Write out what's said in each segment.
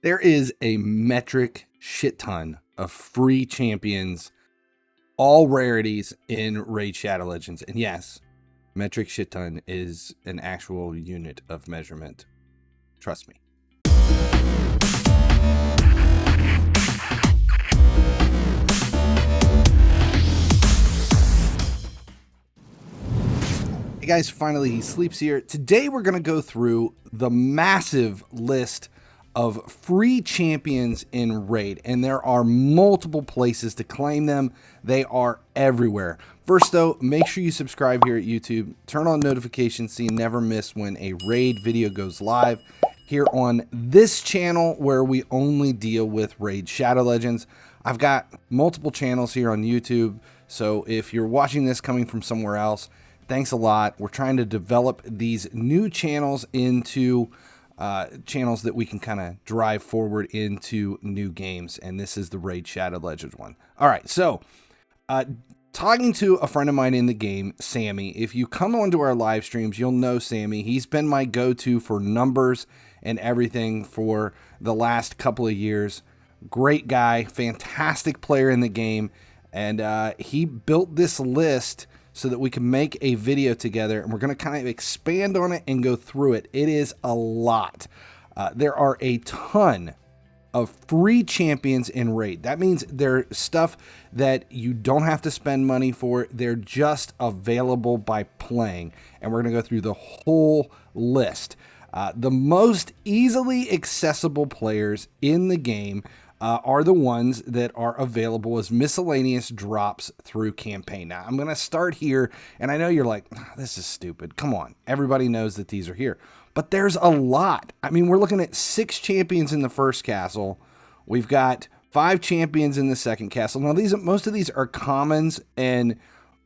There is a metric shit ton of free champions, all rarities in Raid Shadow Legends. And yes, metric shit ton is an actual unit of measurement. Trust me. Hey guys, finally he sleeps here. Today we're going to go through the massive list of free champions in Raid, and there are multiple places to claim them. They are everywhere. First though, make sure you subscribe here at YouTube, turn on notifications so you never miss when a Raid video goes live here on this channel where we only deal with Raid Shadow Legends. I've got multiple channels here on YouTube, so if you're watching this coming from somewhere else, thanks a lot. We're trying to develop these new channels into channels that we can kind of drive forward into new games, and this is the Raid Shadow Legends one. All right, so talking to a friend of mine in the game, Sami. If you come onto our live streams, you'll know Sami. He's been my go-to for numbers and everything for the last couple of years. Great guy, fantastic player in the game, and he built this list so that we can make a video together, and we're going to kind of expand on it and go through it. It is a lot. There are a ton of free champions in Raid. That means they're stuff that you don't have to spend money for. They're just available by playing, and we're going to go through the whole list. The most easily accessible players in the game are the ones that are available as miscellaneous drops through campaign. Now, I'm going to start here, and I know you're like, this is stupid. Come on. Everybody knows that these are here. But there's a lot. I mean, we're looking at 6 champions in the first castle. We've got 5 champions in the second castle. Now, most of these are commons and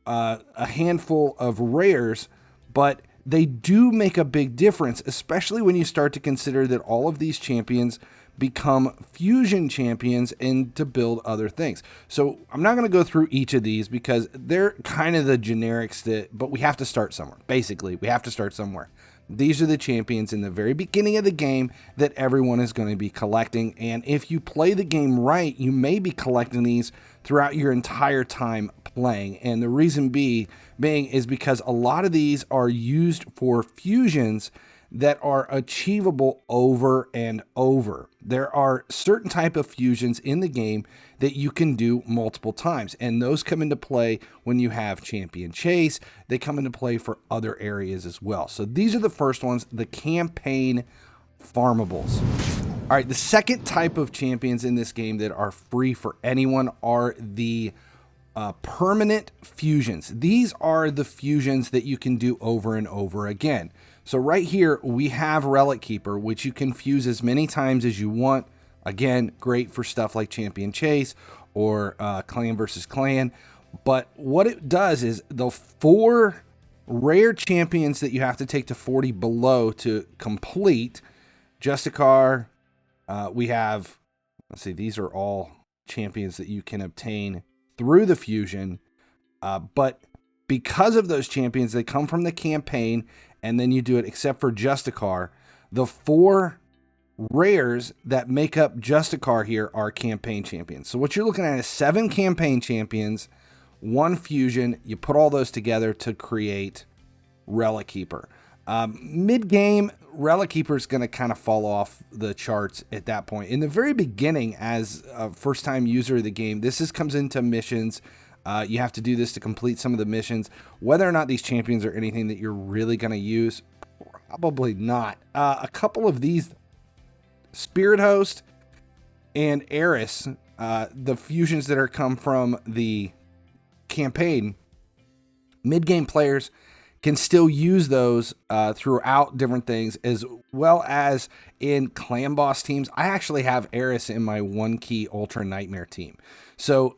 a handful of rares, but they do make a big difference, especially when you start to consider that all of these champions become fusion champions and to build other things. So I'm not going to go through each of these because they're kind of the generics but we have to start somewhere. Basically, we have to start somewhere. These are the champions in the very beginning of the game that everyone is going to be collecting. And if you play the game right, you may be collecting these throughout your entire time playing. And the reason being is because a lot of these are used for fusions that are achievable over and over. There are certain type of fusions in the game that you can do multiple times, and those come into play when you have champion chase. They come into play for other areas as well. So these are the first ones, the campaign farmables. All right, the second type of champions in this game that are free for anyone are the permanent fusions. These are the fusions that you can do over and over again. So right here, we have Relic Keeper, which you can fuse as many times as you want. Again, great for stuff like Champion Chase or Clan versus Clan. But what it does is the 4 rare champions that you have to take to 40 below to complete. Justicar, we have, let's see, these are all champions that you can obtain through the fusion. But because of those champions, they come from the campaign, and then you do it except for Justicar. The 4 rares that make up Justicar here are campaign champions. So what you're looking at is 7 campaign champions, 1 fusion. You put all those together to create Relic Keeper. Mid-game, Relic Keeper is going to kind of fall off the charts at that point. In the very beginning, as a first-time user of the game, comes into missions. You have to do this to complete some of the missions. Whether or not these champions are anything that you're really going to use, probably not. A couple of these, Spirit Host and Arish, the fusions that are come from the campaign, mid-game players can still use those throughout different things, as well as in clan boss teams. I actually have Arish in my 1-key Ultra Nightmare team. So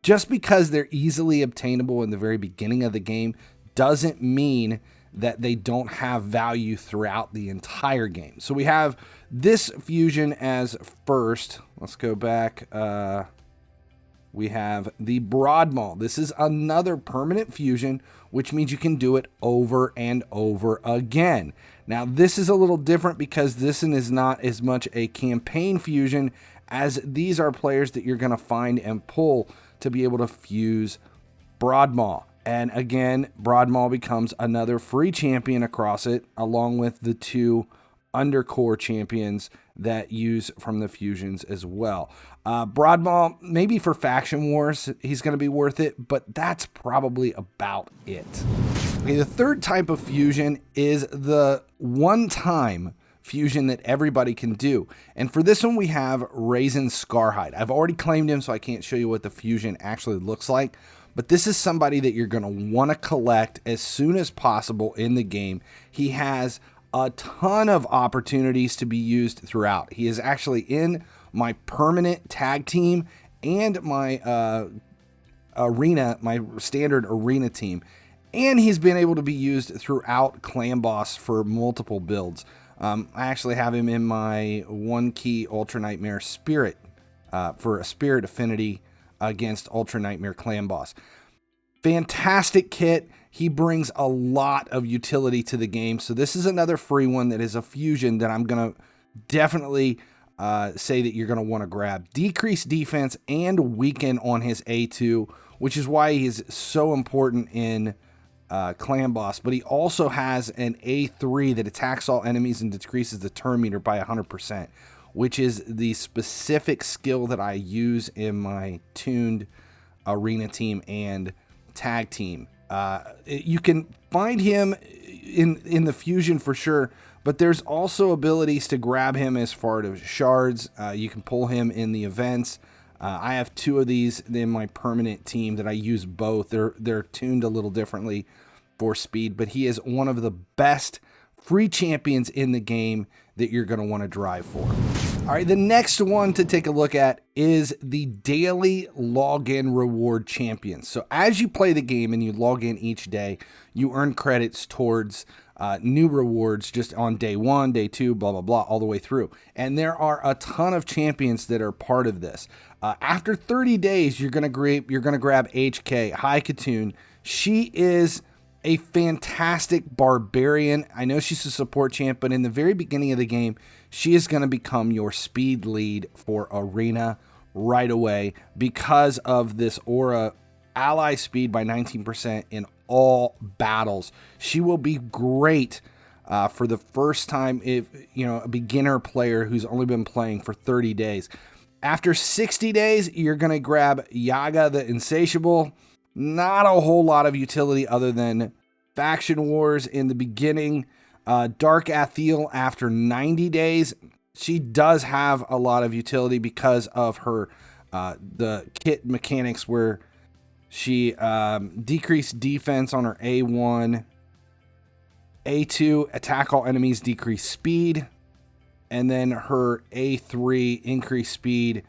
just because they're easily obtainable in the very beginning of the game doesn't mean that they don't have value throughout the entire game. So we have this fusion as first. Let's go back. we have the Broadmaul. This is another permanent fusion, which means you can do it over and over again. Now, this is a little different because this one is not as much a campaign fusion, as these are players that you're going to find and pull to be able to fuse Broadmaul. And again, Broadmaul becomes another free champion across it, along with the 2 undercore champions that use from the fusions as well. Broadmaul, maybe for faction wars, he's going to be worth it, but that's probably about it. Okay, the third type of fusion is the one-time fusion that everybody can do. And for this one, we have Raisin Scarhide. I've already claimed him, so I can't show you what the fusion actually looks like, but this is somebody that you're going to want to collect as soon as possible in the game. He has a ton of opportunities to be used throughout. He is actually in my permanent tag team and my arena, my standard arena team. And he's been able to be used throughout Clan Boss for multiple builds. I actually have him in my 1-key Ultra Nightmare Spirit for a Spirit Affinity against Ultra Nightmare Clan Boss. Fantastic kit. He brings a lot of utility to the game. So this is another free one that is a fusion that I'm going to definitely say that you're going to want to grab. Decreased defense and weaken on his A2, which is why he's so important in Clan Boss. But he also has an A3 that attacks all enemies and decreases the turn meter by 100%, which is the specific skill that I use in my tuned arena team and tag team. You can find him in the fusion for sure, but there's also abilities to grab him as far as shards. You can pull him in the events. I have 2 of these in my permanent team that I use both. They're tuned a little differently for speed, but he is one of the best free champions in the game that you're going to want to drive for. All right, the next one to take a look at is the daily login reward champions. So as you play the game and you log in each day, you earn credits towards new rewards just on day 1, day 2, blah, blah, blah, all the way through. And there are a ton of champions that are part of this. After 30 days, you're going to grab HK, High Katoon. She is a fantastic barbarian. I know she's a support champ, but in the very beginning of the game, she is going to become your speed lead for arena right away because of this aura ally speed by 19% in all battles. She will be great for the first time if a beginner player who's only been playing for 30 days. After 60 days, you're going to grab Yaga the Insatiable. Not a whole lot of utility other than faction wars in the beginning. Dark Athiel after 90 days. She does have a lot of utility because of her the kit mechanics where she decreased defense on her A1. A2, attack all enemies, decrease speed. And then her A3, increase speed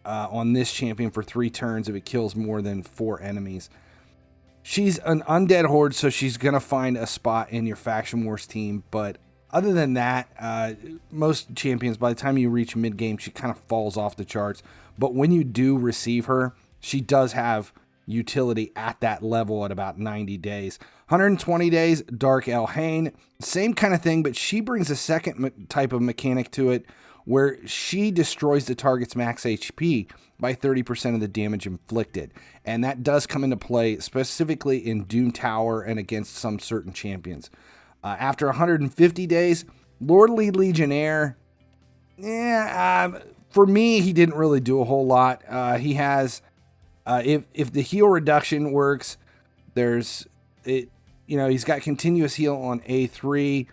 on this champion for 3 turns if it kills more than 4 enemies. She's an undead horde, so she's going to find a spot in your Faction Wars team. But other than that, most champions, by the time you reach mid-game, she kind of falls off the charts. But when you do receive her, she does have utility at that level at about 90 days. 120 days, Dark Elhain. Same kind of thing, but she brings a second type of mechanic to it where she destroys the target's max HP by 30% of the damage inflicted. And that does come into play specifically in Doom Tower and against some certain champions. After 150 days, Lordly Legionnaire, for me, he didn't really do a whole lot. He has, if the heal reduction works, he's got continuous heal on A3.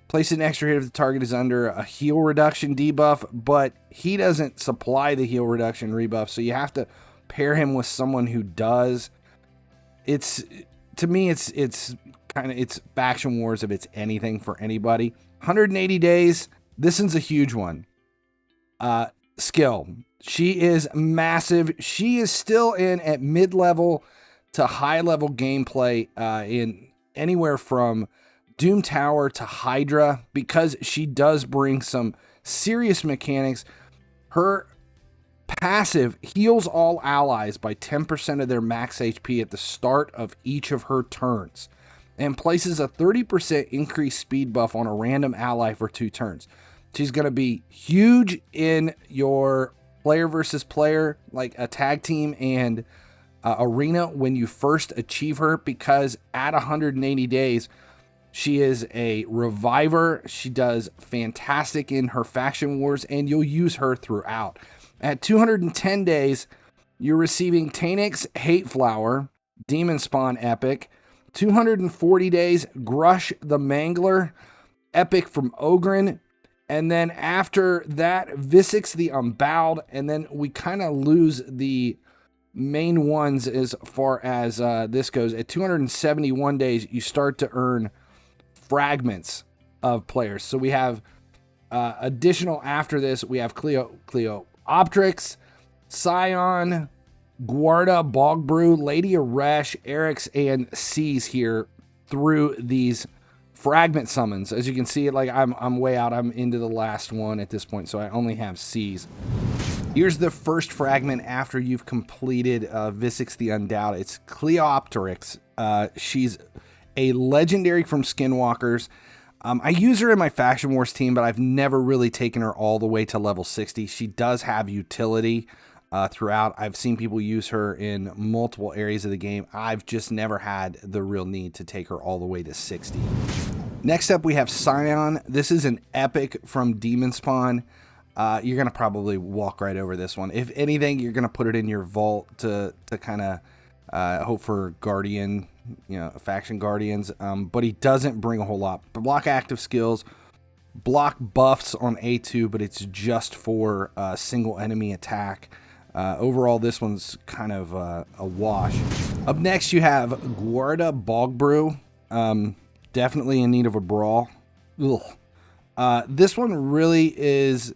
Place an extra hit if the target is under a heal reduction debuff, but he doesn't supply the heal reduction rebuff, so you have to pair him with someone who does. To me, it's Faction Wars if it's anything for anybody. 180 days. This one's a huge one. Skill. She is massive. She is still in at mid-level to high-level gameplay in anywhere from Doom Tower to HYDRA because she does bring some serious mechanics. Her passive heals all allies by 10% of their max HP at the start of each of her turns, and places a 30% increased speed buff on a random ally for 2 turns. She's going to be huge in your player versus player, like a tag team and arena when you first achieve her, because at 180 days, she is a reviver. She does fantastic in her faction wars, and you'll use her throughout. At 210 days, you're receiving Tainix Hate Flower, Demon Spawn Epic. 240 days, Grush the Mangler, Epic from Ogren. And then after that, Visix the Unbowed. And then we kind of lose the main ones as far as this goes. At 271 days, you start to earn fragments of players. So we have additional after this. We have Cleoptrix, Sion, Guarda, Bogbrew, Lady Aresh, Eric's, and C's here through these fragment summons. As you can see, like I'm way out. I'm into the last one at this point, so I only have C's. Here's the first fragment after you've completed Visix the Undoubted. It's Cleoptrix. She's a legendary from Skinwalkers. I use her in my Faction Wars team, but I've never really taken her all the way to level 60. She does have utility throughout. I've seen people use her in multiple areas of the game. I've just never had the real need to take her all the way to 60. Next up, we have Sion. This is an epic from Demon Spawn. You're going to probably walk right over this one. If anything, you're going to put it in your vault to kind of hope for Guardian, Faction Guardians. But he doesn't bring a whole lot. Block active skills, block buffs on A2, but it's just for single enemy attack. Overall, this one's kind of a wash. Up next, you have Guarda Bogbrew. Definitely in need of a brawl. This one really is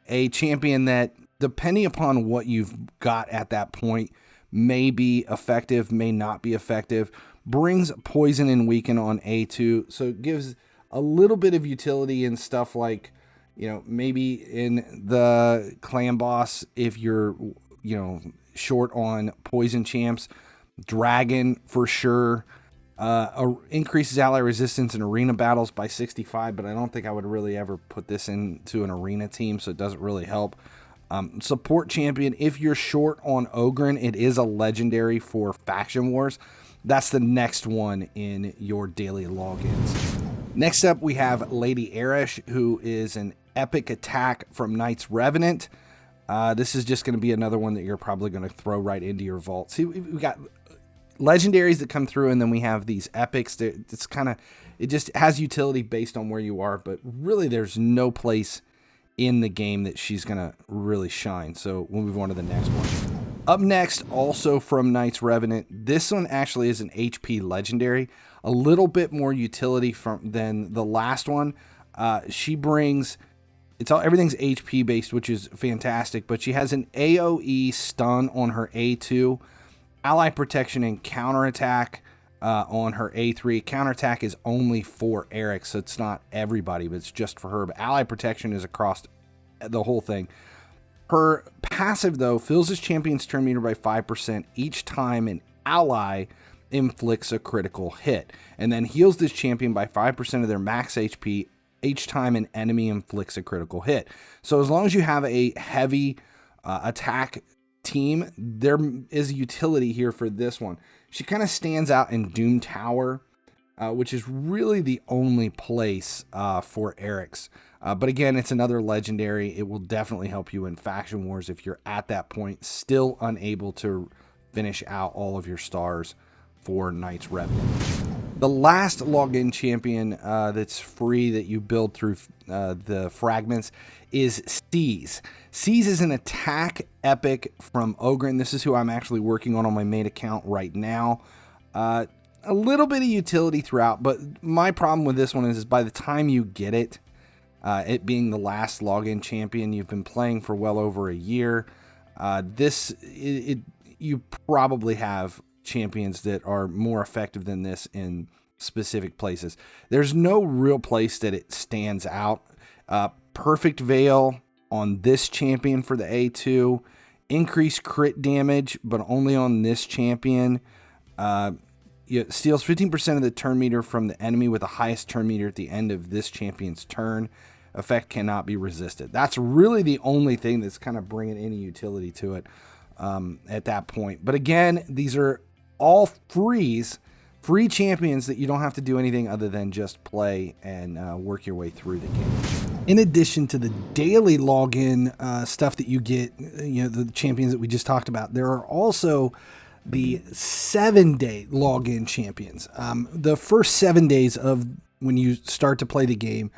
a champion that, depending upon what you've got at that point, may be effective, may not be effective. Brings poison and weaken on A2, so it gives a little bit of utility in stuff like, maybe in the clan boss, if you're, short on poison champs. Dragon for sure. Increases ally resistance in arena battles by 65, but I don't think I would really ever put this into an arena team, so it doesn't really help. Support champion, if you're short on Ogren, it is a legendary for Faction Wars. That's the next one in your daily logins. Next up, we have Lady Arish, who is an epic attack from Knight's Revenant. This is just going to be another one that you're probably going to throw right into your vault. See, we've got legendaries that come through, and then we have these epics. It's it just has utility based on where you are, but really there's no place in the game that she's going to really shine. So we'll move on to the next one. Up next, also from Knight's Revenant, this one actually is an HP legendary, a little bit more utility than the last one. She brings, everything's HP based, which is fantastic, but she has an AoE stun on her A2, ally protection and counterattack on her A3. Counterattack is only for Eric, so it's not everybody, but it's just for her. But ally protection is across the whole thing. Her passive, though, fills his champion's turn meter by 5% each time an ally inflicts a critical hit, and then heals this champion by 5% of their max HP each time an enemy inflicts a critical hit. So as long as you have a heavy attack team, there is utility here for this one. She kind of stands out in Doom Tower, which is really the only place for Eric's. But again, it's another legendary. It will definitely help you in Faction Wars if you're at that point still unable to finish out all of your stars for Knight's Revenant. The last login champion that's free that you build through the fragments is C's. C's is an attack epic from Ogren. This is who I'm actually working on my main account right now. A little bit of utility throughout, but my problem with this one is by the time you get it, it being the last login champion, you've been playing for well over a year. You probably have champions that are more effective than this in specific places. There's no real place that it stands out. Perfect Veil on this champion for the A2 increased crit damage, but only on this champion. It steals 15% of the turn meter from the enemy with the highest turn meter at the end of this champion's turn. Effect cannot be resisted. That's really the only thing that's kind of bringing any utility to it at that point. But again, these are all free champions that you don't have to do anything other than just play and work your way through the game. In addition to the daily login stuff that you get, the champions that we just talked about, there are also the 7-day login champions. The first 7 days of when you start to play the game,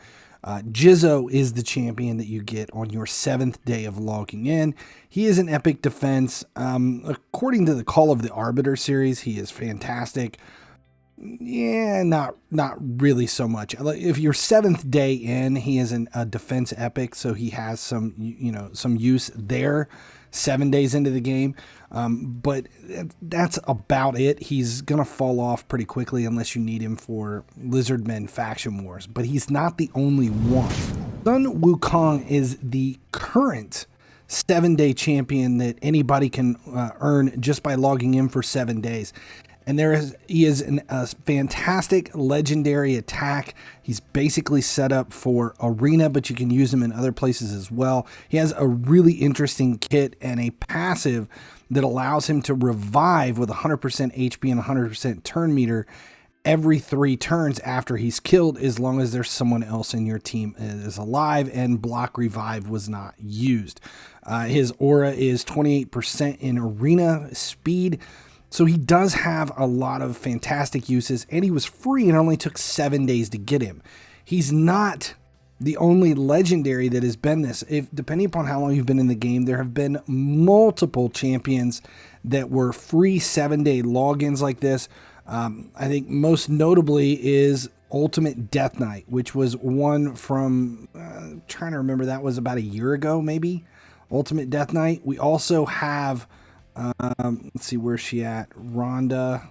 Jizo is the champion that you get on your 7th day of logging in. He is an epic defense. According to the Call of the Arbiter series, he is fantastic. Yeah, not really so much. If you're 7th day in, he is a defense epic, so he has some use there 7 days into the game. But that's about it. He's gonna fall off pretty quickly unless you need him for Lizardmen faction wars. But he's not the only one. Sun Wukong is the current 7-day champion that anybody can earn just by logging in for 7 days. And he is a fantastic legendary attack. He's basically set up for arena, but you can use him in other places as well. He has a really interesting kit and a passive that allows him to revive with 100% HP and 100% turn meter every 3 turns after he's killed, as long as there's someone else in your team is alive and block revive was not used. His aura is 28% in arena speed. So he does have a lot of fantastic uses, and he was free and only took 7 days to get him. He's not the only legendary that has been this. Depending upon how long you've been in the game, there have been multiple champions that were free 7-day logins like this. I think most notably is Ultimate Death Knight, which was one from, trying to remember, that was about a year ago, maybe. Ultimate Death Knight. We also have... let's see, where's she at? Rhonda.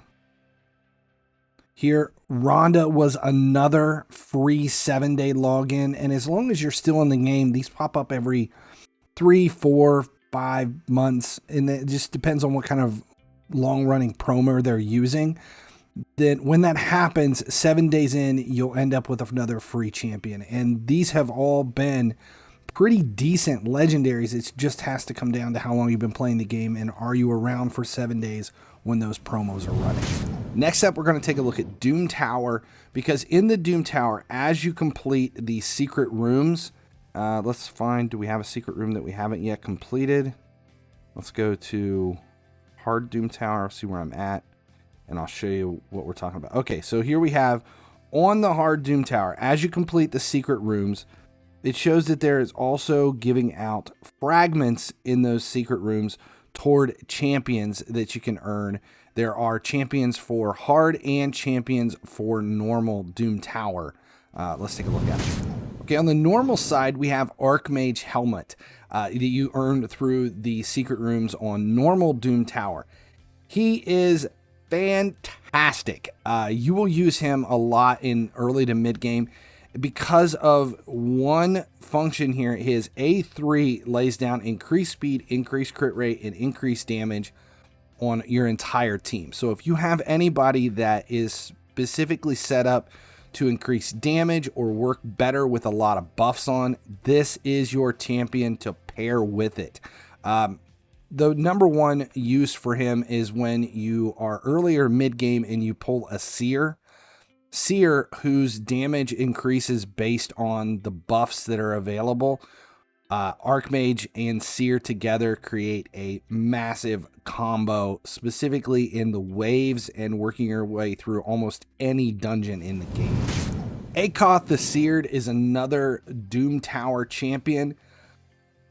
Here, Rhonda was another free 7-day login, and as long as you're still in the game, these pop up every 3, 4, 5 months, and it just depends on what kind of long-running promo they're using. Then when that happens, 7 days in, you'll end up with another free champion, and these have all been pretty decent legendaries. It just has to come down to how long you've been playing the game and are you around for 7 days when those promos are running. Next up, we're going to take a look at Doom Tower, because in the Doom Tower, as you complete the secret rooms, let's find, do we have a secret room that we haven't yet completed? Let's go to Hard Doom Tower, see where I'm at, and I'll show you what we're talking about. Okay, so here we have on the Hard Doom Tower, as you complete the secret rooms, it shows that there is also giving out fragments in those secret rooms toward champions that you can earn. There are champions for hard and champions for normal Doom Tower. Let's take a look at it. Okay, on the normal side, we have Archmage Helmet that you earn through the secret rooms on normal Doom Tower. He is fantastic. You will use him a lot in early to mid game. Because of one function here, his A3 lays down increased speed, increased crit rate, and increased damage on your entire team. So if you have anybody that is specifically set up to increase damage or work better with a lot of buffs on, this is your champion to pair with it. The number one use for him is when you are earlier mid-game and you pull a Seer. Seer, whose damage increases based on the buffs that are available. Archmage and Seer together create a massive combo, specifically in the waves and working your way through almost any dungeon in the game. Aoth the Seared is another Doom Tower champion.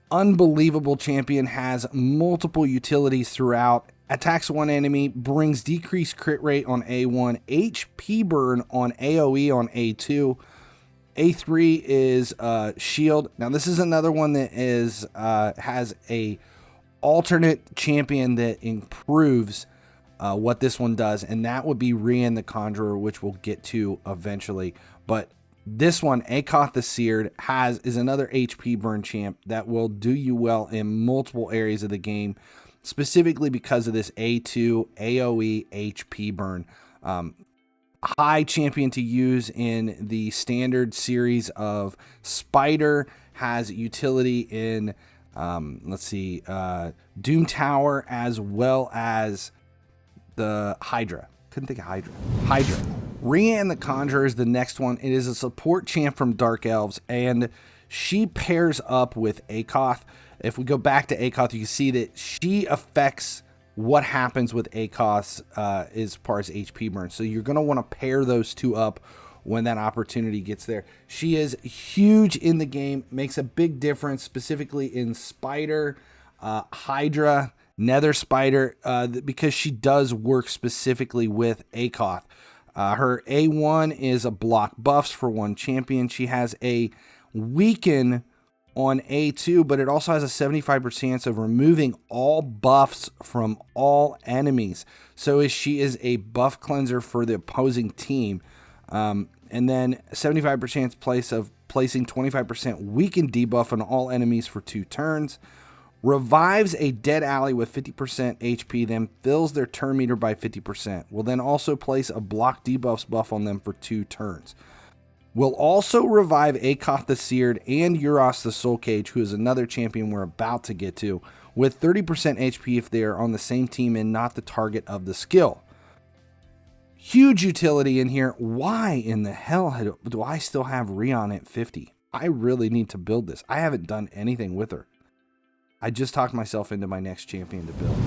Unbelievable champion, has multiple utilities throughout. Attacks one enemy, brings decreased crit rate on A1, HP burn on AoE on A2. A3 is shield. Now this is another one that is has a alternate champion that improves what this one does, and that would be Rian the Conjurer, which we'll get to eventually. But This one, Aoth the Seared, is another HP burn champ that will do you well in multiple areas of the game, specifically because of this A2 AoE HP burn. High champion to use in the standard series of Spider, has utility in, let's see, Doom Tower, as well as the HYDRA. Couldn't think of HYDRA. HYDRA. Rian the Conjurer is the next one. It is a support champ from Dark Elves, and she pairs up with Aoth. If we go back to Aoth, you can see that she affects what happens with Aoth as far as HP burn. So you're going to want to pair those two up when that opportunity gets there. She is huge in the game, makes a big difference, specifically in Spider, HYDRA, Nether Spider, because she does work specifically with Aoth. Her A1 is a block buffs for one champion. She has a weaken on A2, but it also has a 75% chance of removing all buffs from all enemies. So she is a buff cleanser for the opposing team. And then 75% place of placing 25% weaken debuff on all enemies for 2 turns. Revives a dead ally with 50% HP, then fills their turn meter by 50%. Will then also place a block debuffs buff on them for 2 turns. Will also revive Aoth the Seared and Euros the Soul Cage, who is another champion we're about to get to, with 30% HP if they are on the same team and not the target of the skill. Huge utility in here. Why in the hell do I still have Rion at 50? I really need to build this. I haven't done anything with her. I just talked myself into my next champion to build.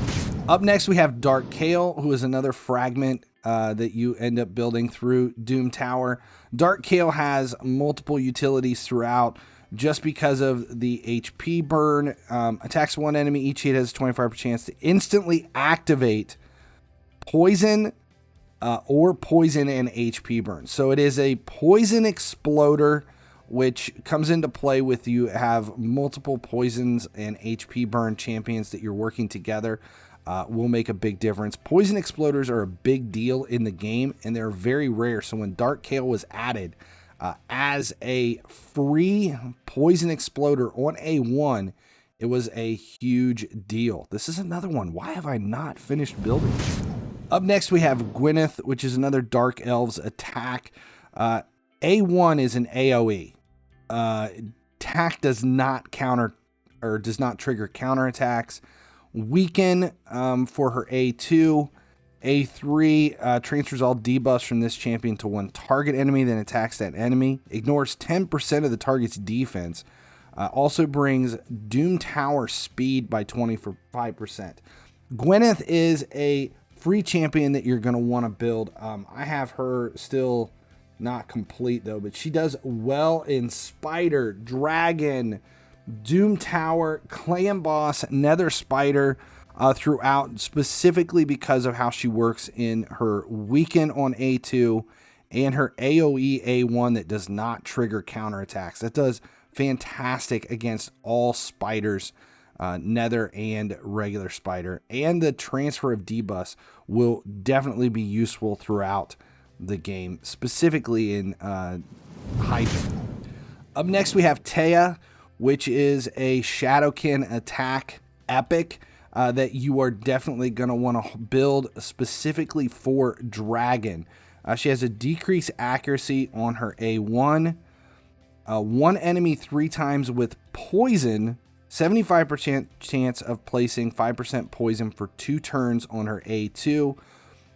Up next, we have Dark Kale, who is another fragment that you end up building through Doom Tower. Dark Kale has multiple utilities throughout just because of the HP burn. Attacks one enemy, each hit has a 25% chance to instantly activate poison or poison and HP burn. So it is a poison exploder, which comes into play with you have multiple poisons and HP burn champions that you're working together. Will make a big difference. Poison exploders are a big deal in the game, and they're very rare. So when Dark Kale was added as a free poison exploder on A1, it was a huge deal. This is another one. Why have I not finished building? Up next, we have Gwyneth, which is another Dark Elves attack. A1 is an AoE. Attack does not counter or does not trigger counterattacks. Weaken for her A2. A3 transfers all debuffs from this champion to one target enemy, then attacks that enemy. Ignores 10% of the target's defense. Also brings Doom Tower speed by 25%. Gwyneth is a free champion that you're going to want to build. I have her still not complete though, but she does well in Spider, Dragon, Doom Tower, Clan Boss, Nether Spider throughout, specifically because of how she works in her weaken on A2 and her AoE A1 that does not trigger counterattacks. That does fantastic against all spiders, Nether and regular Spider. And the transfer of debuffs will definitely be useful throughout the game, specifically in HYDRA. Up next, we have Thea, which is a Shadowkin attack epic that you are definitely going to want to build specifically for Dragon. She has a decreased accuracy on her A1. One enemy 3 times with poison, 75% chance of placing 5% poison for 2 turns on her A2.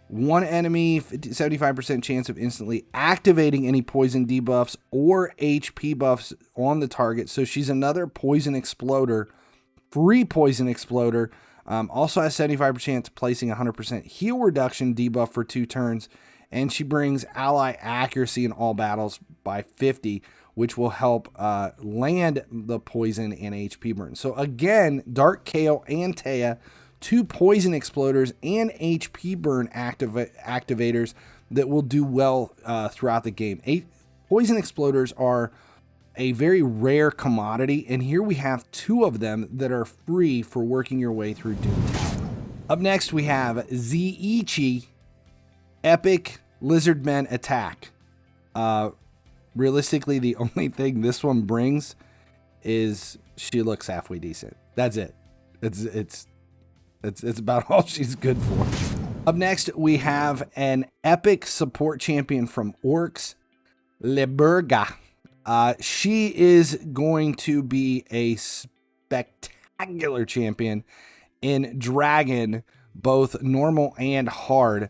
One enemy, 75% chance of instantly activating any poison debuffs or HP buffs on the target. So she's another poison exploder, free poison exploder. Also has 75% chance of placing 100% heal reduction debuff for 2 turns. And she brings ally accuracy in all battles by 50, which will help land the poison and HP burn. So again, Dark Kale and Thea, 2 poison exploders and HP burn activators that will do well throughout the game. Poison exploders are a very rare commodity, and here we have 2 of them that are free for working your way through Doom Tower. Up next, we have Zichi, Epic Lizardmen Attack. realistically, the only thing this one brings is she looks halfway decent. That's it. It's about all she's good for. Up next, we have an epic support champion from Orcs Lega. She is going to be a spectacular champion in Dragon, both normal and hard.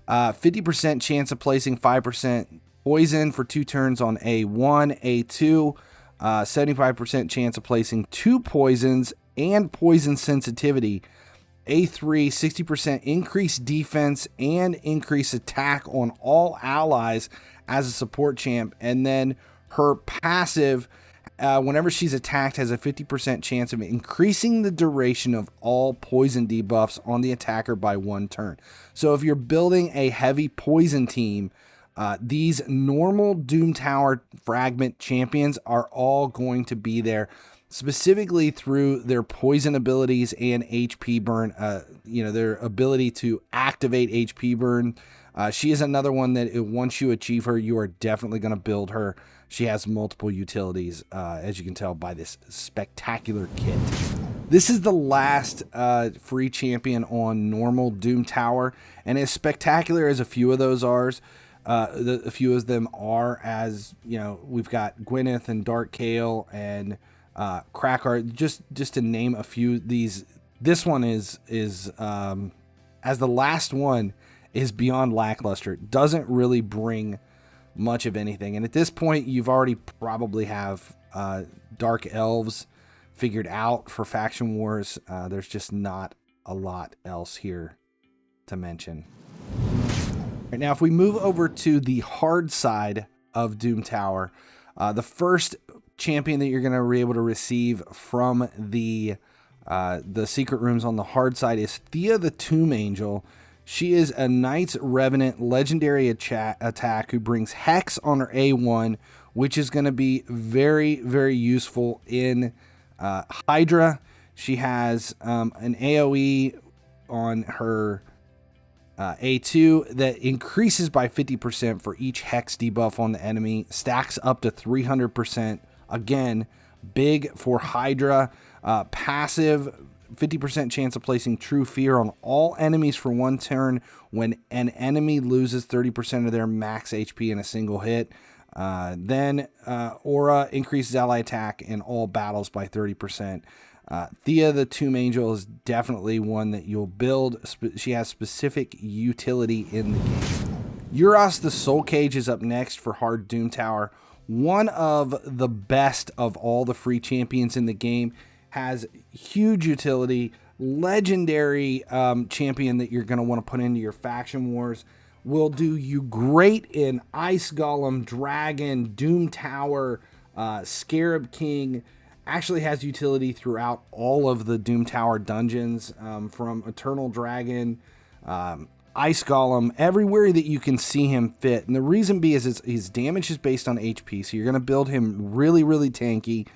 50% chance of placing 5% poison for 2 turns on A1, A2. 75% chance of placing 2 poisons and poison sensitivity. A3, 60% increased defense and increased attack on all allies as a support champ. And then her passive, whenever she's attacked, has a 50% chance of increasing the duration of all poison debuffs on the attacker by 1 turn. So if you're building a heavy poison team, these normal Doom Tower fragment champions are all going to be there, specifically through their poison abilities and HP burn, their ability to activate HP burn. She is another one that once you achieve her, you are definitely going to build her. She has multiple utilities, as you can tell by this spectacular kit. This is the last free champion on normal Doom Tower, and as spectacular as a few of those are, a few of them are, as you know, we've got Gwyneth and Dark Kale and Crackart, just to name a few. This one is as the last one is beyond lackluster. It doesn't really bring much of anything, and at this point you've already probably have Dark Elves figured out for faction wars. There's just not a lot else here to mention. Right now, if we move over to the hard side of Doom Tower, the first champion that you're going to be able to receive from the secret rooms on the hard side is Thea the Tomb Angel. She is a Knight's Revenant legendary attack who brings Hex on her A1, which is going to be very, very useful in HYDRA. She has an AoE on her A2 that increases by 50% for each Hex debuff on the enemy, stacks up to 300%. Again, big for HYDRA. Passive, 50% chance of placing True Fear on all enemies for 1 turn when an enemy loses 30% of their max HP in a single hit. Then Aura increases ally attack in all battles by 30%. Thea the Tomb Angel is definitely one that you'll build. She has specific utility in the game. Euros the Soul Cage is up next for hard Doom Tower. One of the best of all the free champions in the game, has huge utility, legendary champion that you're going to want to put into your faction wars. Will do you great in Ice Golem, Dragon, Doom Tower, Scarab King. Actually has utility throughout all of the Doom Tower dungeons, from Eternal Dragon, Ice Golem, everywhere that you can see him fit. And the reason being is his damage is based on HP, so you're going to build him really, really tanky.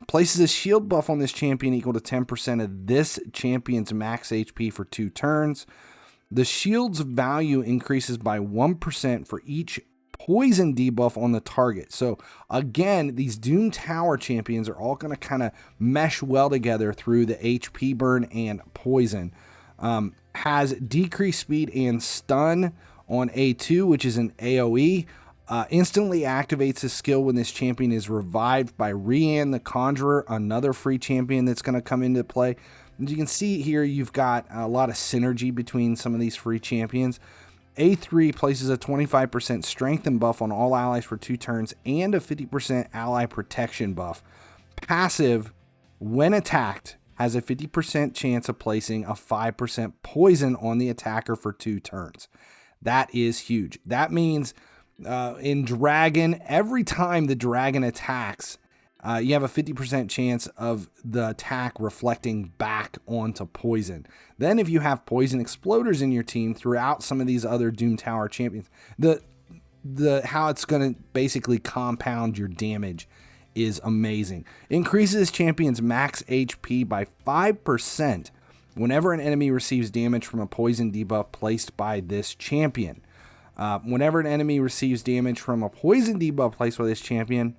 Places a shield buff on this champion equal to 10% of this champion's max HP for 2 turns. The shield's value increases by 1% for each poison debuff on the target. So again, these Doom Tower champions are all going to kind of mesh well together through the HP burn and poison. Has decreased speed and stun on A2, which is an AoE. Instantly activates his skill when this champion is revived by Rian the Conjurer, another free champion that's going to come into play. As you can see here, you've got a lot of synergy between some of these free champions. A3 places a 25% strengthen buff on all allies for 2 turns and a 50% ally protection buff. Passive, when attacked, has a 50% chance of placing a 5% poison on the attacker for 2 turns. That is huge. That means in Dragon, every time the dragon attacks, you have a 50% chance of the attack reflecting back onto poison. Then if you have poison exploders in your team throughout some of these other Doom Tower champions, how it's going to basically compound your damage is amazing. Increases champion's max HP by 5% whenever an enemy receives damage from a poison debuff placed by this champion. Whenever an enemy receives damage from a poison debuff placed by this champion,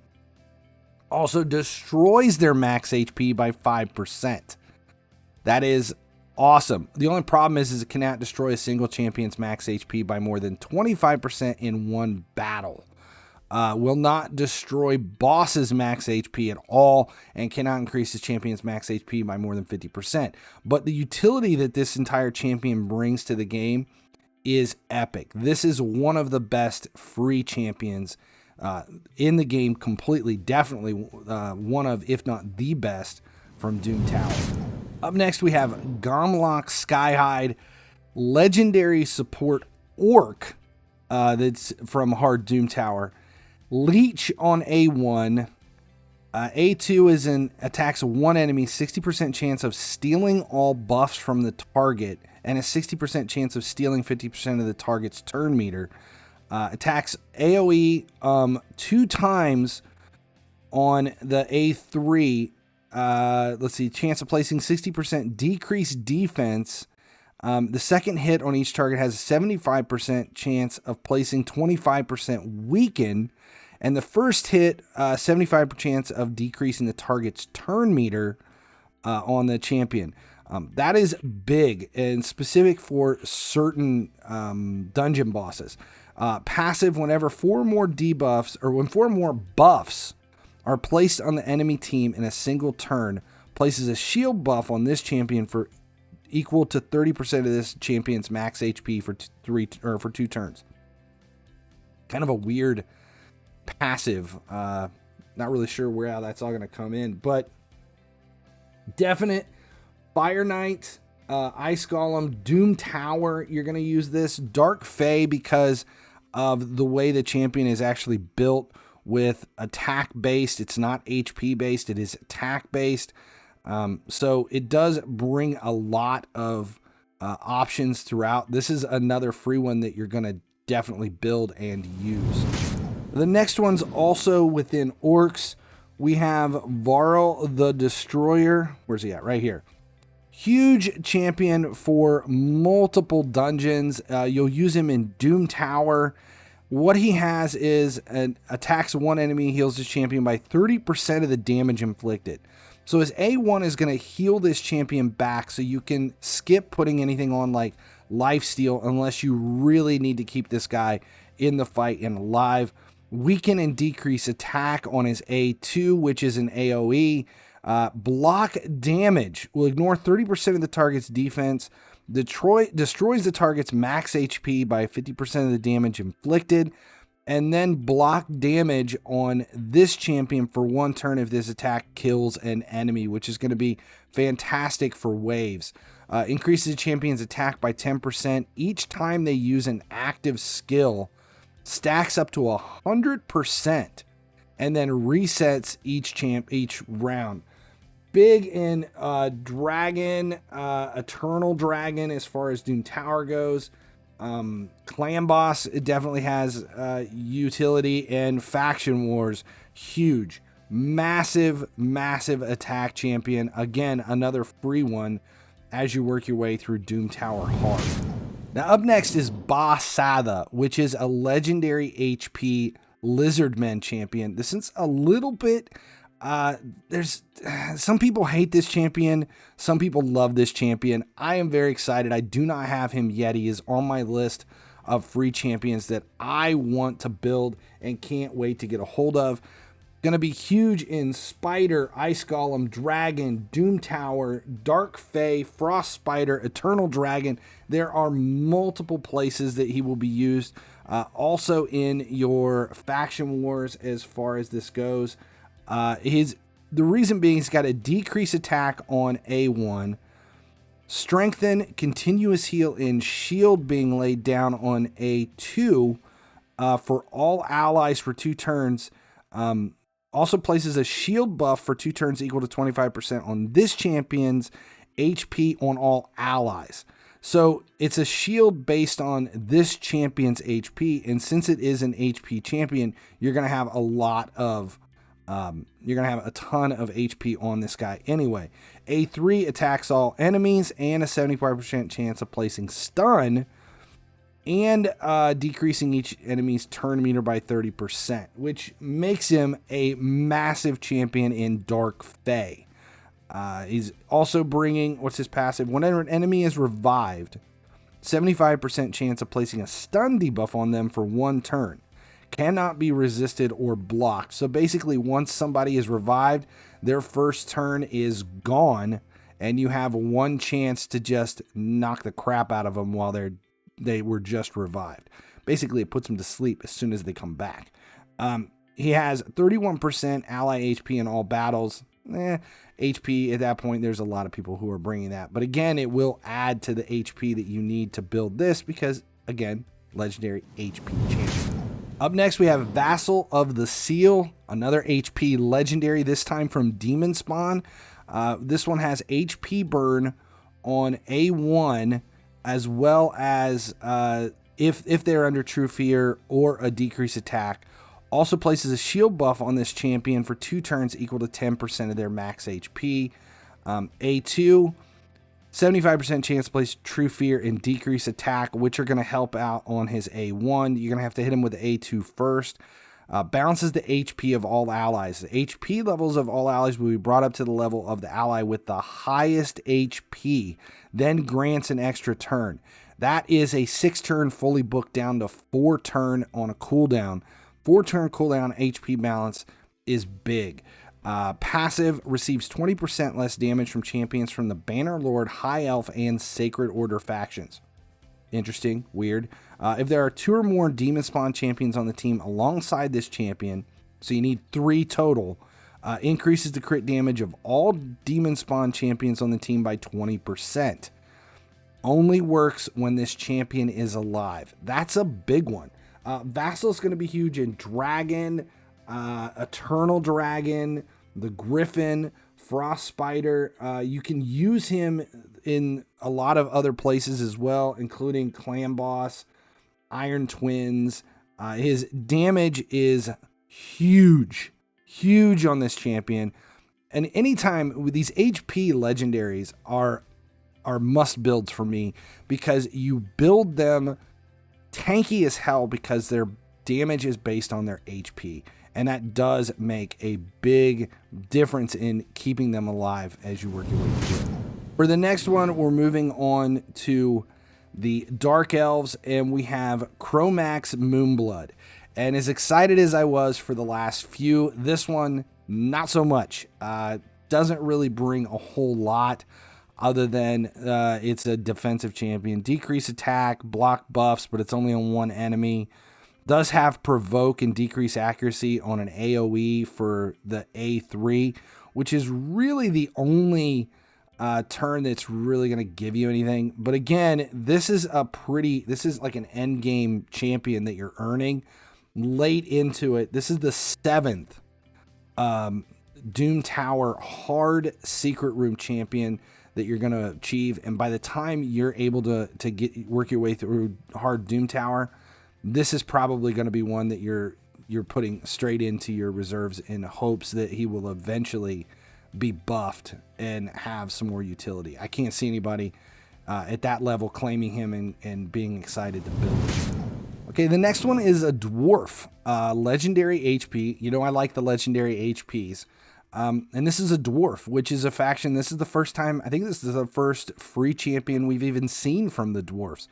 also destroys their max HP by 5%. That is awesome. The only problem is it cannot destroy a single champion's max HP by more than 25% in one battle. Will not destroy boss's max HP at all, and cannot increase the champion's max HP by more than 50%. But the utility that this entire champion brings to the game is epic. This is one of the best free champions in the game, completely, definitely one of, if not the best, from Doom Tower. Up next, we have Gunlock Skyhide, legendary support orc that's from Hard Doom Tower. Leech on A1. A2 is attacks one enemy, 60% chance of stealing all buffs from the target, and a 60% chance of stealing 50% of the target's turn meter. Attacks AoE 2 times on the A3. Let's see, chance of placing 60% decreased defense. The second hit on each target has a 75% chance of placing 25% weaken. And the first hit, 75% chance of decreasing the target's turn meter on the champion. That is big and specific for certain dungeon bosses. Passive, whenever 4 more debuffs, or when 4 more buffs are placed on the enemy team in a single turn, places a shield buff on this champion for equal to 30% of this champion's max HP for 2 turns. Kind of a weird passive. Not really sure how that's all going to come in, but definite. Fire Knight, Ice Golem, Doom Tower, you're going to use this. Dark Fae, because of the way the champion is actually built with attack based. It's not HP based, it is attack based. So it does bring a lot of options throughout. This is another free one that you're going to definitely build and use. The next one's also within Orcs. We have Varl the Destroyer. Where's he at? Right here. Huge champion for multiple dungeons. You'll use him in Doom Tower. What he has is attacks one enemy, heals the champion by 30% of the damage inflicted. So his A1 is going to heal this champion back, so you can skip putting anything on like lifesteal unless you really need to keep this guy in the fight and alive. Weaken and decrease attack on his A2, which is an AoE. Block damage will ignore 30% of the target's defense. Destroys the target's max HP by 50% of the damage inflicted. And then block damage on this champion for 1 turn if this attack kills an enemy, which is going to be fantastic for waves. Increases the champion's attack by 10% each time they use an active skill. Stacks up to 100% and then resets each round. Big in Dragon, Eternal Dragon as far as Doom Tower goes. Clan Boss, it definitely has utility, and Faction Wars, huge. Massive attack champion. Again, another free one as you work your way through Doom Tower hard. Now up next is Basada, which is a legendary HP Lizardmen champion. This is a little bit... there's some people hate this champion, some people love this champion. I am very excited. I do not have him yet. He is on my list of free champions that I want to build and can't wait to get a hold of. Gonna be huge in Spider, Ice Golem, Dragon, Doom Tower, Dark Fae, Frost Spider, Eternal Dragon. There are multiple places that he will be used. Also in your Faction Wars as far as this goes. The reason being he's got a decrease attack on A1, strengthen, continuous heal, and shield being laid down on A2 for all allies for 2 turns. Also places a shield buff for 2 turns equal to 25% on this champion's HP on all allies. So it's a shield based on this champion's HP, and since it is an HP champion, you're going to have a lot of you're going to have a ton of HP on this guy anyway. A3 attacks all enemies and a 75% chance of placing stun. and decreasing each enemy's turn meter by 30%, which makes him a massive champion in Dark Fae. He's also bringing, what's his passive? Whenever an enemy is revived, 75% chance of placing a stun debuff on them for 1 turn. Cannot be resisted or blocked. So basically, once somebody is revived, their first turn is gone, and you have 1 chance to just knock the crap out of them while they were just revived. Basically, it puts them to sleep as soon as they come back. He has 31% ally HP in all battles. HP at that point, there's a lot of people who are bringing that. But again, it will add to the HP that you need to build this because, again, legendary HP champion. Up next, we have Vassel of the Seal, another HP legendary, this time from Demon Spawn. This one has HP burn on A1, as well as if they're under True Fear or a decreased attack. Also places a shield buff on this champion for 2 turns equal to 10% of their max HP. A2, 75% chance to place True Fear and decrease attack, which are going to help out on his A1. You're going to have to hit him with the A2 first. Balances the HP of all allies. The HP levels of all allies will be brought up to the level of the ally with the highest HP, then grants an extra turn. That is a 6-turn fully booked down to 4-turn on a cooldown. 4-turn cooldown HP balance is big. Passive receives 20% less damage from champions from the Bannerlord, High Elf, and Sacred Order factions. Interesting, weird. If there are 2 or more Demon Spawn champions on the team alongside this champion, so you need 3 total, increases the crit damage of all Demon Spawn champions on the team by 20%. Only works when this champion is alive. That's a big one. Vassel's going to be huge in Dragon, Eternal Dragon, the Griffin, Frost Spider. You can use him in a lot of other places as well, including Clan Boss, Iron Twins. His damage is huge on this champion. And anytime with these HP legendaries are must builds for me, because you build them tanky as hell because their damage is based on their HP, and that does make a big difference in keeping them alive as you work your way through it. For the next one, we're moving on to the Dark Elves, and we have Chromax Moonblood. And as excited as I was for the last few, this one, not so much. Doesn't really bring a whole lot, other than it's a defensive champion. Decrease attack, block buffs, but it's only on 1 enemy. Does have provoke and decrease accuracy on an AoE for the A3, which is really the only turn that's really going to give you anything. But again, this is like an end game champion that you're earning late into it. This is the 7th Doom Tower hard secret room champion that you're going to achieve, and by the time you're able to work your way through hard Doom Tower, this is probably going to be one that you're putting straight into your reserves in hopes that he will eventually be buffed and have some more utility. I can't see anybody at that level claiming him and being excited to build him. Okay, the next one is a dwarf, legendary HP. You know, I like the legendary HPs. And this is a dwarf, which is a faction. This is the first time, I think this is the first free champion we've even seen from the dwarfs.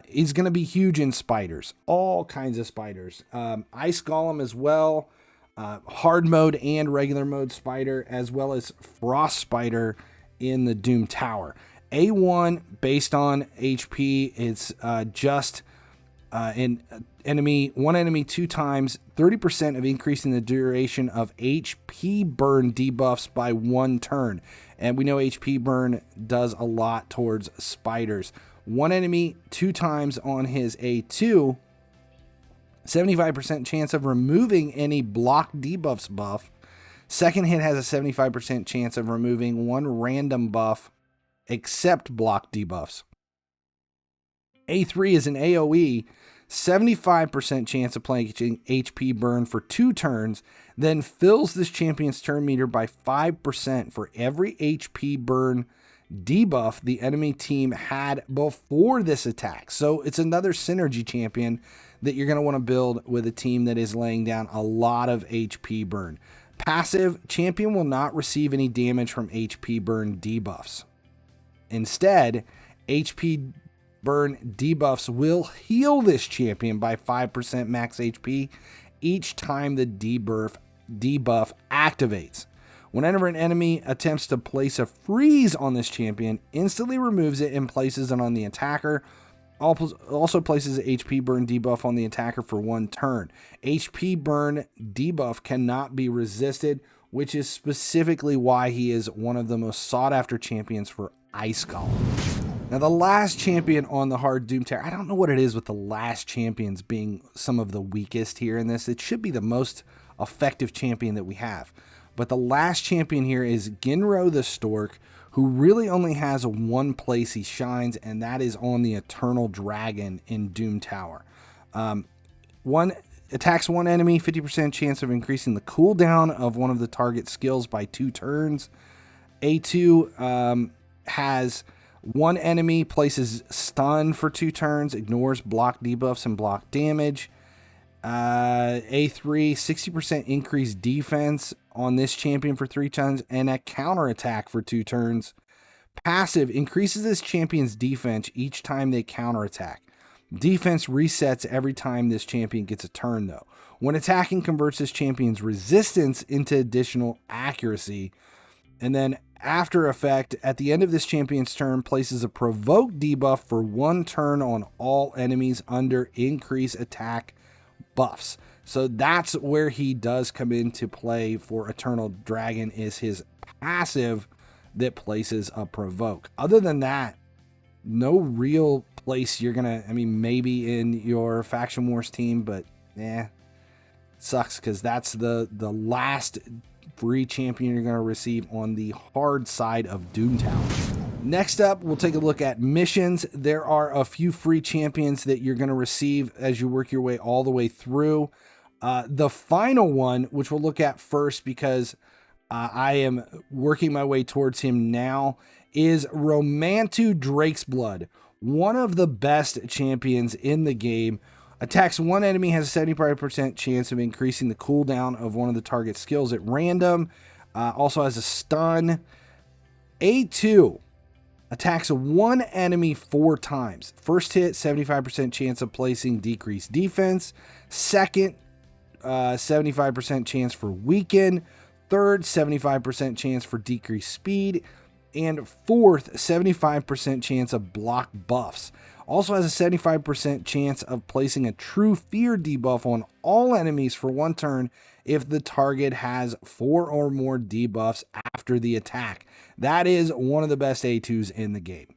He's going to be huge in spiders, all kinds of spiders. Ice Golem as well, hard mode and regular mode spider, as well as frost spider in the Doom Tower. A1 based on HP, it's just one enemy 2 times, 30% of increasing the duration of HP burn debuffs by 1 turn. And we know HP burn does a lot towards spiders. 1 enemy 2 times on his A2, 75% chance of removing any block debuffs buff. Second hit has a 75% chance of removing 1 random buff except block debuffs. A3 is an AoE, 75% chance of playing HP burn for 2 turns, then fills this champion's turn meter by 5% for every HP burn debuff the enemy team had before this attack. So it's another synergy champion that you're going to want to build with a team that is laying down a lot of HP burn. Passive, champion will not receive any damage from HP burn debuffs. Instead, HP burn debuffs will heal this champion by 5% max HP each time the debuff activates. Whenever an enemy attempts to place a freeze on this champion, instantly removes it and places it on the attacker. Also places an HP burn debuff on the attacker for 1 turn. HP burn debuff cannot be resisted, which is specifically why he is one of the most sought after champions for Ice Golem. Now, the last champion on the hard Doom Tower, I don't know what it is with the last champions being some of the weakest here in this. It should be the most effective champion that we have. But the last champion here is Ginro the Stork, who really only has one place he shines, and that is on the Eternal Dragon in Doom Tower. Attacks one enemy, 50% chance of increasing the cooldown of one of the target skills by 2 turns. A2 has one enemy, places stun for 2 turns, ignores block debuffs and block damage. A3, 60% increased defense on this champion for 3 turns and a counter attack for 2 turns. Passive increases this champion's defense each time they counter attack. Defense resets every time this champion gets a turn though. When attacking, converts this champion's resistance into additional accuracy. And then after effect, at the end of this champion's turn, places a provoke debuff for 1 turn on all enemies under increased attack buffs. So that's where he does come into play for Eternal Dragon, is his passive that places a provoke. Other than that, no real place you're gonna, I mean, maybe in your Faction Wars team, but sucks because that's the last free champion you're gonna receive on the hard side of Doom Tower. Next up, we'll take a look at missions. There are a few free champions that you're going to receive as you work your way all the way through. The final one, which we'll look at first because I am working my way towards him now, is Romantu Drake's Blood. One of the best champions in the game. Attacks one enemy, has a 75% chance of increasing the cooldown of one of the target skills at random. Also has a stun. A2. Attacks one enemy 4 times. First hit, 75% chance of placing decreased defense. Second, 75% chance for weaken. Third, 75% chance for decreased speed. And fourth, 75% chance of block buffs. Also has a 75% chance of placing a True Fear debuff on all enemies for 1 turn if the target has 4 or more debuffs after the attack. That is one of the best A2s in the game.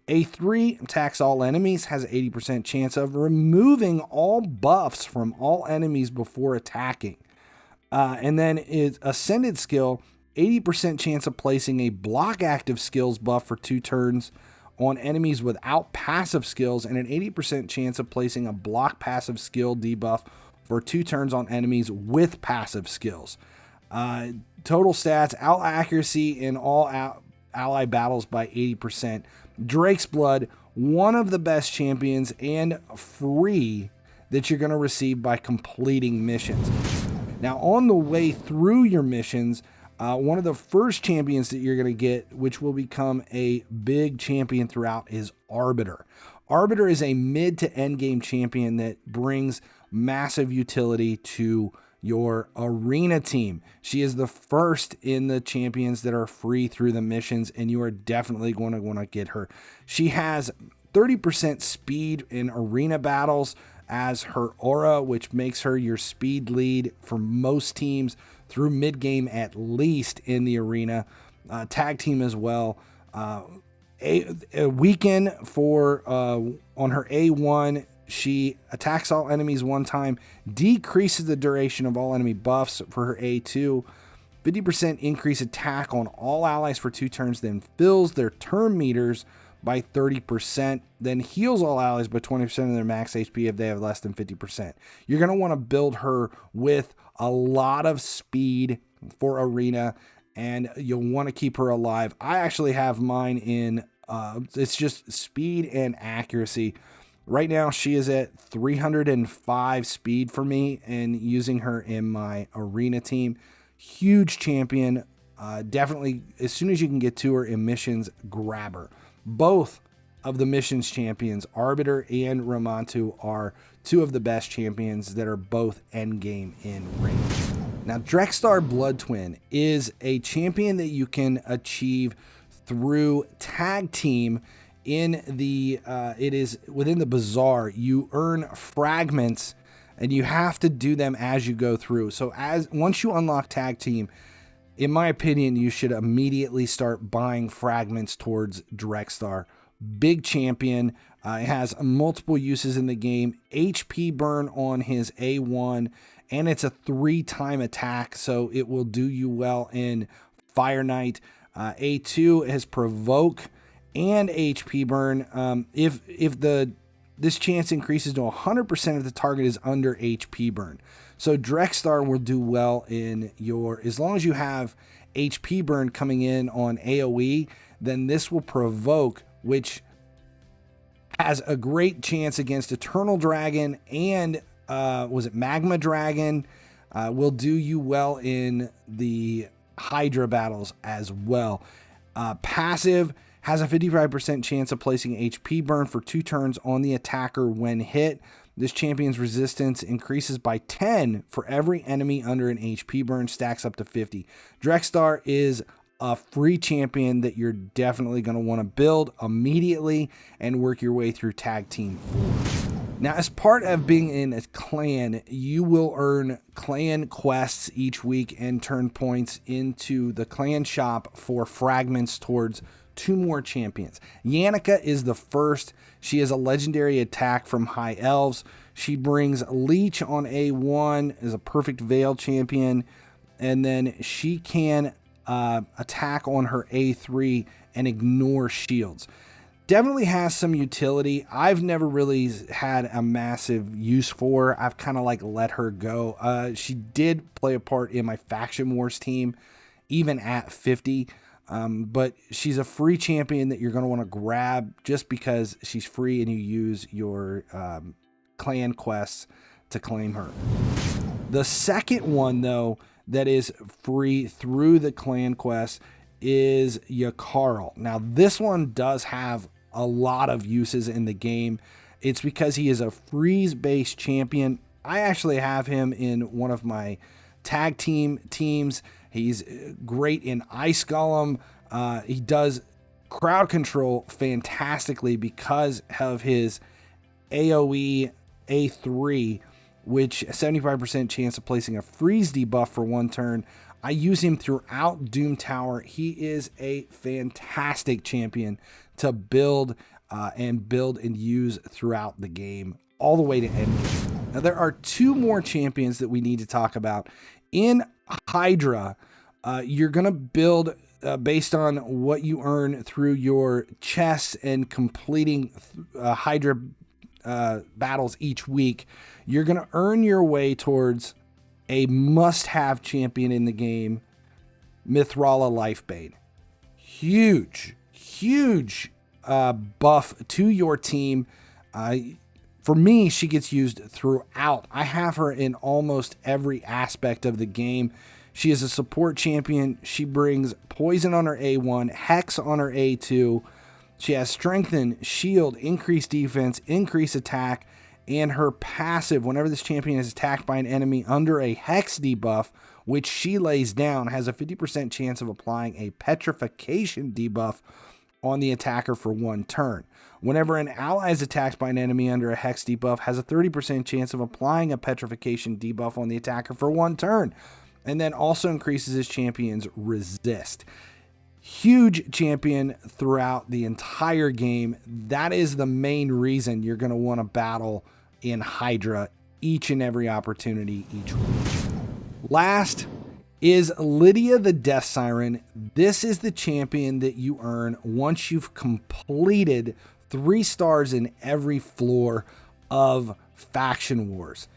A3 attacks all enemies, has an 80% chance of removing all buffs from all enemies before attacking. And then its Ascended skill, 80% chance of placing a block active skills buff for 2 turns on enemies without passive skills, and an 80% chance of placing a block passive skill debuff for 2 turns on enemies with passive skills. Total stats, out accuracy in all ally battles by 80%. Drake's Blood, one of the best champions and free that you're going to receive by completing missions. Now, on the way through your missions, one of the first champions that you're going to get, which will become a big champion throughout, is Arbiter. Arbiter is a mid to end game champion that brings massive utility to your arena team. She is the first in the champions that are free through the missions, and you are definitely going to want to get her. She has 30% speed in arena battles as her aura, which makes her your speed lead for most teams through mid game, at least in the arena. Tag team as well. A weaken for on her A1. She attacks all enemies 1 time, decreases the duration of all enemy buffs for her A2, 50% increase attack on all allies for 2 turns, then fills their turn meters by 30%, then heals all allies by 20% of their max HP if they have less than 50%. You're going to want to build her with a lot of speed for arena and you'll want to keep her alive. I actually have mine in, it's just speed and accuracy. Right now, she is at 305 speed for me, and using her in my arena team. Huge champion. Definitely, as soon as you can get to her in missions, grab her. Both of the missions champions, Arbiter and Ramantu, are two of the best champions that are both endgame in range. Now, Drexstar Blood Twin is a champion that you can achieve through tag team in the, it is within the bazaar. You earn fragments and you have to do them as you go through. So once you unlock tag team, in my opinion, you should immediately start buying fragments towards Drexstar. Big champion, it has multiple uses in the game. HP burn on his A1, and it's a 3-time attack, so it will do you well in Fire Knight. A2 has provoke and HP burn. If this chance increases to 100% if the target is under HP burn. So Drexstar will do well in your, as long as you have HP burn coming in on AoE, then this will provoke, which has a great chance against Eternal Dragon and was it Magma Dragon, will do you well in the HYDRA battles as well. Passive has a 55% chance of placing HP burn for 2 turns on the attacker when hit. This champion's resistance increases by 10 for every enemy under an HP burn, stacks up to 50. Drexstar is a free champion that you're definitely going to want to build immediately and work your way through tag team 4. Now, as part of being in a clan, you will earn clan quests each week and turn points into the clan shop for fragments towards 2 more champions. Yannicka is the first. She is a legendary attack from High Elves. She brings Leech on A1, is a perfect Veil champion, and then she can attack on her A3 and ignore shields. Definitely has some utility. I've never really had a massive use for her. I've kind of like let her go. She did play a part in my Faction Wars team, even at 50. But she's a free champion that you're going to want to grab just because she's free and you use your clan quests to claim her. The second one, though, that is free through the clan quest is Yakarl. Now, this one does have a lot of uses in the game. It's because he is a freeze-based champion. I actually have him in one of my tag teams. He's great in Ice Golem. He does crowd control fantastically because of his AoE A3, which 75% chance of placing a freeze debuff for 1 turn. I use him throughout Doom Tower. He is a fantastic champion to build and use throughout the game, all the way to endgame. Now, there are 2 more champions that we need to talk about. In HYDRA, you're going to build based on what you earn through your chests and completing HYDRA battles each week. You're going to earn your way towards a must-have champion in the game, Mithrala Lifebane. Huge buff to your team. For me, she gets used throughout. I have her in almost every aspect of the game. She is a support champion. She brings poison on her A1, hex on her A2. She has strengthen, shield, increased defense, increased attack, and her passive, whenever this champion is attacked by an enemy under a hex debuff, which she lays down, has a 50% chance of applying a petrification debuff on the attacker for 1 turn. Whenever an ally is attacked by an enemy under a hex debuff, has a 30% chance of applying a petrification debuff on the attacker for 1 turn. And then also increases his champion's resist. Huge champion throughout the entire game. That is the main reason you're going to want to battle in HYDRA each and every opportunity each week. Last is Lydia the Death Siren. This is the champion that you earn once you've completed 3 stars in every floor of Faction Wars.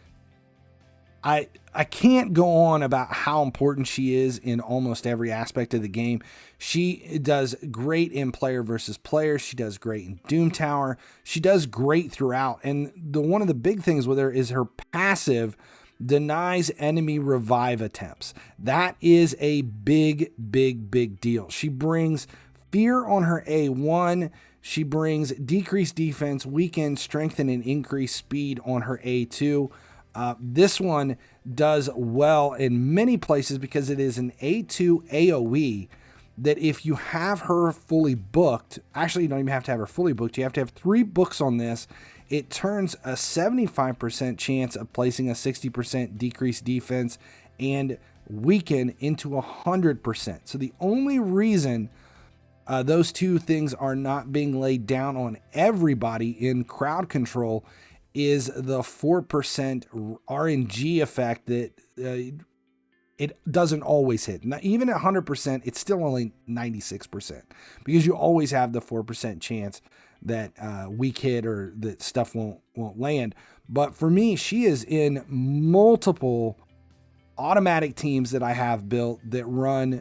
I can't go on about how important she is in almost every aspect of the game. She does great in player versus player. She does great in Doom Tower. She does great throughout. And one of the big things with her is her passive denies enemy revive attempts. That is a big, big, big deal. She brings fear on her A1. She brings decreased defense, weaken, strengthen, and increased speed on her A2. This one does well in many places because it is an A2 AoE that if you have her fully booked, actually you don't even have to have her fully booked, you have to have 3 books on this. It turns a 75% chance of placing a 60% decreased defense and weaken into 100%. So the only reason those two things are not being laid down on everybody in crowd control is the 4% RNG effect that it doesn't always hit. Now, even at 100%, it's still only 96% because you always have the 4% chance that weak hit or that stuff won't land. But for me, she is in multiple automatic teams that I have built that run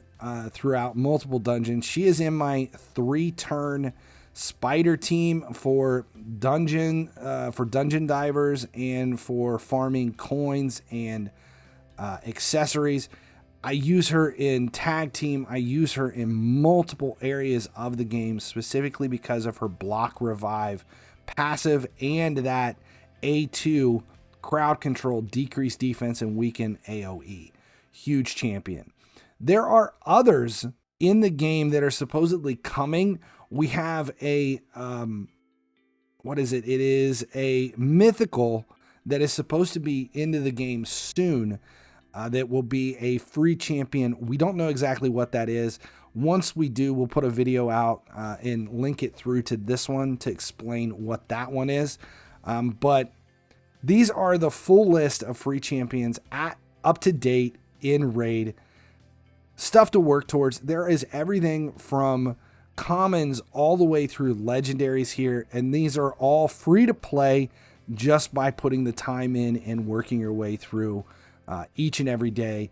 throughout multiple dungeons. She is in my 3-turn spider team for dungeon divers and for farming coins and accessories. I use her in tag team. I use her in multiple areas of the game, specifically because of her block revive passive and that A2 crowd control, decreased defense, and weaken AoE. Huge champion. There are others in the game that are supposedly coming. We have a, what is it? It is a mythical that is supposed to be into the game soon that will be a free champion. We don't know exactly what that is. Once we do, we'll put a video out and link it through to this one to explain what that one is. But these are the full list of free champions up to date in Raid. Stuff to work towards. There is everything from commons all the way through legendaries here, and these are all free to play just by putting the time in and working your way through each and every day.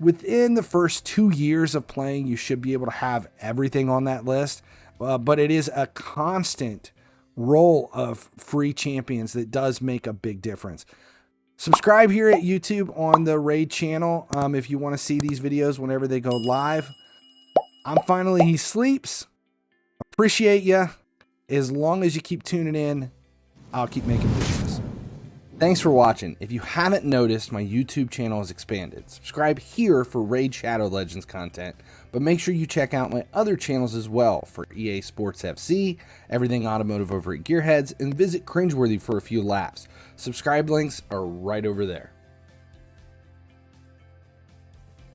Within the first 2 years of playing, you should be able to have everything on that list, but it is a constant roll of free champions that does make a big difference. Subscribe here at YouTube on the Raid channel if you want to see these videos whenever they go live. I'm finally he sleeps. Appreciate ya. As long as you keep tuning in, I'll keep making videos. Thanks for watching. If you haven't noticed, my YouTube channel has expanded. Subscribe here for Raid Shadow Legends content, but make sure you check out my other channels as well for EA Sports FC, everything automotive over at Gearheads, and visit Cringeworthy for a few laughs. Subscribe links are right over there.